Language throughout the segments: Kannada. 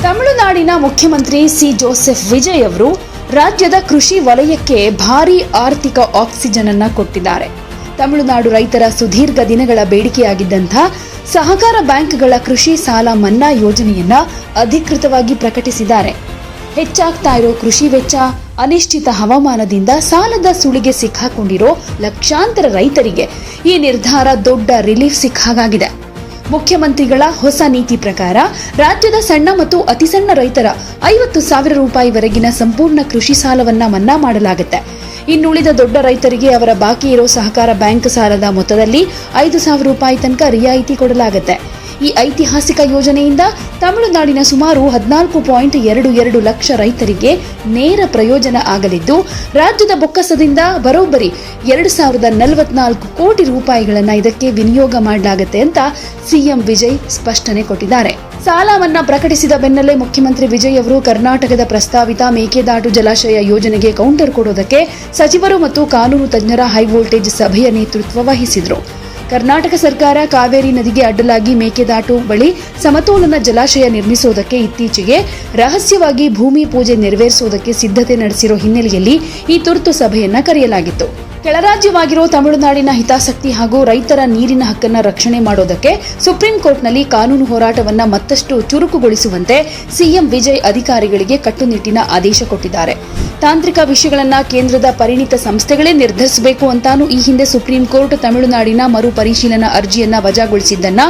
ತಮಿಳುನಾಡಿನ ಮುಖ್ಯಮಂತ್ರಿ ಸಿ ಜೋಸೆಫ್ ವಿಜಯ್ ಅವರು ರಾಜ್ಯದ ಕೃಷಿ ವಲಯಕ್ಕೆ ಭಾರೀ ಆರ್ಥಿಕ ಆಕ್ಸಿಜನ್ ಅನ್ನು ಕೊಟ್ಟಿದ್ದಾರೆ. ತಮಿಳುನಾಡು ರೈತರ ಸುದೀರ್ಘ ದಿನಗಳ ಬೇಡಿಕೆಯಾಗಿದ್ದಂತಹ ಸಹಕಾರ ಬ್ಯಾಂಕ್ಗಳ ಕೃಷಿ ಸಾಲ ಮನ್ನಾ ಯೋಜನೆಯನ್ನ ಅಧಿಕೃತವಾಗಿ ಪ್ರಕಟಿಸಿದ್ದಾರೆ. ಹೆಚ್ಚಾಗ್ತಾ ಇರೋ ಕೃಷಿ ವೆಚ್ಚ, ಅನಿಶ್ಚಿತ ಹವಾಮಾನದಿಂದ ಸಾಲದ ಸುಳಿಗೆ ಸಿಕ್ಕಾಕೊಂಡಿರೋ ಲಕ್ಷಾಂತರ ರೈತರಿಗೆ ಈ ನಿರ್ಧಾರ ದೊಡ್ಡ ರಿಲೀಫ್ ಸಿಕ್ಕಾಗಿದೆ. ಮುಖ್ಯಮಂತ್ರಿಗಳ ಹೊಸ ನೀತಿ ಪ್ರಕಾರ ರಾಜ್ಯದ ಸಣ್ಣ ಮತ್ತು ಅತಿಸಣ್ಣ ರೈತರ 50,000 ರೂಪಾಯಿವರೆಗಿನ ಸಂಪೂರ್ಣ ಕೃಷಿ ಸಾಲವನ್ನ ಮನ್ನಾ ಮಾಡಲಾಗುತ್ತೆ. ಇನ್ನುಳಿದ ದೊಡ್ಡ ರೈತರಿಗೆ ಅವರ ಬಾಕಿ ಇರೋ ಸಹಕಾರ ಬ್ಯಾಂಕ್ ಸಾಲದ ಮೊತ್ತದಲ್ಲಿ 5,000 ರೂಪಾಯಿ ತನಕ ರಿಯಾಯಿತಿ ಕೊಡಲಾಗುತ್ತೆ. ಈ ಐತಿಹಾಸಿಕ ಯೋಜನೆಯಿಂದ ತಮಿಳುನಾಡಿನ ಸುಮಾರು 14.22 ಲಕ್ಷ ರೈತರಿಗೆ ನೇರ ಪ್ರಯೋಜನ ಆಗಲಿದ್ದು, ರಾಜ್ಯದ ಬೊಕ್ಕಸದಿಂದ ಬರೋಬ್ಬರಿ 2,044 ಕೋಟಿ ರೂಪಾಯಿಗಳನ್ನು ಇದಕ್ಕೆ ವಿನಿಯೋಗ ಮಾಡಲಾಗುತ್ತೆ ಅಂತ ಸಿಎಂ ವಿಜಯ್ ಸ್ಪಷ್ಟನೆ ಕೊಟ್ಟಿದ್ದಾರೆ. ಸಾಲ ಮನ್ನಾ ಪ್ರಕಟಿಸಿದ ಬೆನ್ನಲ್ಲೇ ಮುಖ್ಯಮಂತ್ರಿ ವಿಜಯ್ ಅವರು ಕರ್ನಾಟಕದ ಪ್ರಸ್ತಾವಿತ ಮೇಕೆದಾಟು ಜಲಾಶಯ ಯೋಜನೆಗೆ ಕೌಂಟರ್ ಕೊಡೋದಕ್ಕೆ ಸಚಿವರು ಮತ್ತು ಕಾನೂನು ತಜ್ಞರ ಹೈವೋಲ್ಟೇಜ್ ಸಭೆಯ ನೇತೃತ್ವ ವಹಿಸಿದ್ರು. ಕರ್ನಾಟಕ ಸರ್ಕಾರ ಕಾವೇರಿ ನದಿಗೆ ಅಡ್ಡಲಾಗಿ ಮೇಕೆದಾಟು ಬಳಿ ಸಮತೋಲನ ಜಲಾಶಯ ನಿರ್ಮಿಸುವುದಕ್ಕೆ ಇತ್ತೀಚೆಗೆ ರಹಸ್ಯವಾಗಿ ಭೂಮಿ ಪೂಜೆ ನೆರವೇರಿಸುವುದಕ್ಕೆ ಸಿದ್ಧತೆ ನಡೆಸಿರೋ ಹಿನ್ನೆಲೆಯಲ್ಲಿ ಈ ತುರ್ತು ಸಭೆಯನ್ನ ಕರೆಯಲಾಗಿತ್ತು. ಕೆಳರಾಜ್ಯವಾಗಿರೋ ತಮಿಳುನಾಡಿನ ಹಿತಾಸಕ್ತಿ ಹಾಗೂ ರೈತರ ನೀರಿನ ಹಕ್ಕನ್ನು ರಕ್ಷಣೆ ಮಾಡೋದಕ್ಕೆ ಸುಪ್ರೀಂ ಕೋರ್ಟ್ನಲ್ಲಿ ಕಾನೂನು ಹೋರಾಟವನ್ನ ಮತ್ತಷ್ಟು ಚುರುಕುಗೊಳಿಸುವಂತೆ ಸಿಎಂ ವಿಜಯ್ ಅಧಿಕಾರಿಗಳಿಗೆ ಕಟ್ಟುನಿಟ್ಟಿನ ಆದೇಶ ಕೊಟ್ಟಿದ್ದಾರೆ. ತಾಂತ್ರಿಕ ವಿಷಯಗಳನ್ನ ಕೇಂದ್ರದ ಪರಿಣಿತ ಸಂಸ್ಥೆಗಳೇ ನಿರ್ಧರಿಸಬೇಕು ಅಂತಾನೂ ಈ ಹಿಂದೆ ಸುಪ್ರೀಂ ಕೋರ್ಟ್ ತಮಿಳುನಾಡಿನ ಮರು ಪರಿಶೀಲನಾ ಅರ್ಜಿಯನ್ನ ವಜಾಗೊಳಿಸಿದ್ದನ್ನ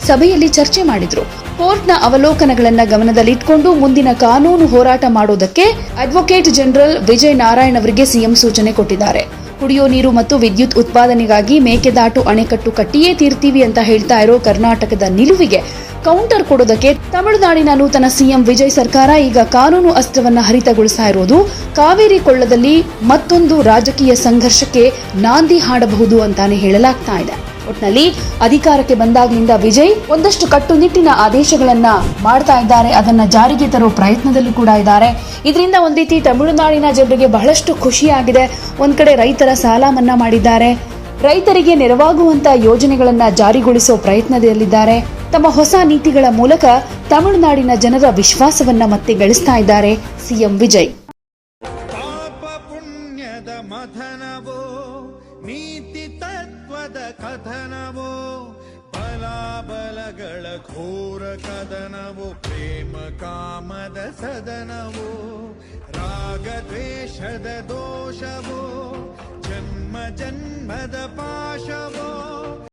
ಸಭೆಯಲ್ಲಿ ಚರ್ಚೆ ಮಾಡಿದ್ರು. ಕೋರ್ಟ್ನ ಅವಲೋಕನಗಳನ್ನು ಗಮನದಲ್ಲಿಟ್ಟುಕೊಂಡು ಮುಂದಿನ ಕಾನೂನು ಹೋರಾಟ ಮಾಡೋದಕ್ಕೆ ಅಡ್ವೊಕೇಟ್ ಜನರಲ್ ವಿಜಯ್ ನಾರಾಯಣ್ ಅವರಿಗೆ ಸಿಎಂ ಸೂಚನೆ ಕೊಟ್ಟಿದ್ದಾರೆ. ಕುಡಿಯೋ ನೀರು ಮತ್ತು ವಿದ್ಯುತ್ ಉತ್ಪಾದನೆಗಾಗಿ ಮೇಕೆದಾಟು ಅಣೆಕಟ್ಟು ಕಟ್ಟಿಯೇ ತೀರ್ತೀವಿ ಅಂತ ಹೇಳ್ತಾ ಇರೋ ಕರ್ನಾಟಕದ ನಿಲುವಿಗೆ ಕೌಂಟರ್ ಕೊಡೋದಕ್ಕೆ ತಮಿಳುನಾಡಿನ ನೂತನ ಸಿಎಂ ವಿಜಯ್ ಸರ್ಕಾರ ಈಗ ಕಾನೂನು ಅಸ್ತ್ರವನ್ನ ಹರಿತಗೊಳಿಸ್ತಾ ಇರೋದು ಕಾವೇರಿ ಕೊಳ್ಳದಲ್ಲಿ ಮತ್ತೊಂದು ರಾಜಕೀಯ ಸಂಘರ್ಷಕ್ಕೆ ನಾಂದಿ ಹಾಡಬಹುದು ಅಂತಾನೆ ಹೇಳಲಾಗ್ತಾ ಇದೆ. ಒಟ್ನಲ್ಲಿ ಅಧಿಕಾರಕ್ಕೆ ಬಂದಾಗ್ಲಿಂದ ವಿಜಯ್ ಒಂದಷ್ಟು ಕಟ್ಟುನಿಟ್ಟಿನ ಆದೇಶಗಳನ್ನ ಮಾಡ್ತಾ ಇದ್ದಾರೆ. ಅದನ್ನ ಜಾರಿಗೆ ತರೋ ಪ್ರಯತ್ನದಲ್ಲೂ ಕೂಡ ಇದ್ದಾರೆ. ಇದರಿಂದ ಒಂದ್ ರೀತಿ ತಮಿಳುನಾಡಿನ ಜನರಿಗೆ ಬಹಳಷ್ಟು ಖುಷಿಯಾಗಿದೆ. ಒಂದ್ ಕಡೆ ರೈತರ ಸಾಲ ಮನ್ನಾ ಮಾಡಿದ್ದಾರೆ, ರೈತರಿಗೆ ನೆರವಾಗುವಂತ ಯೋಜನೆಗಳನ್ನ ಜಾರಿಗೊಳಿಸೋ ಪ್ರಯತ್ನದಲ್ಲಿದ್ದಾರೆ. ತಮ್ಮ ಹೊಸ ನೀತಿಗಳ ಮೂಲಕ ತಮಿಳುನಾಡಿನ ಜನರ ವಿಶ್ವಾಸವನ್ನ ಮತ್ತೆ ಗಳಿಸ್ತಾ ಇದ್ದಾರೆ ಸಿಎಂ ವಿಜಯ್. ನೀತಿ ತತ್ವದ ಕಥನವೋ, ಬಲಾಬಲಗಳ ಘೋರ ಕದನವೋ, ಪ್ರೇಮ ಕಾಮದ ಸದನವೋ, ರಾಗ ದ್ವೇಷದ ದೋಷವೋ, ಜನ್ಮ ಜನ್ಮದ ಪಾಶವೋ.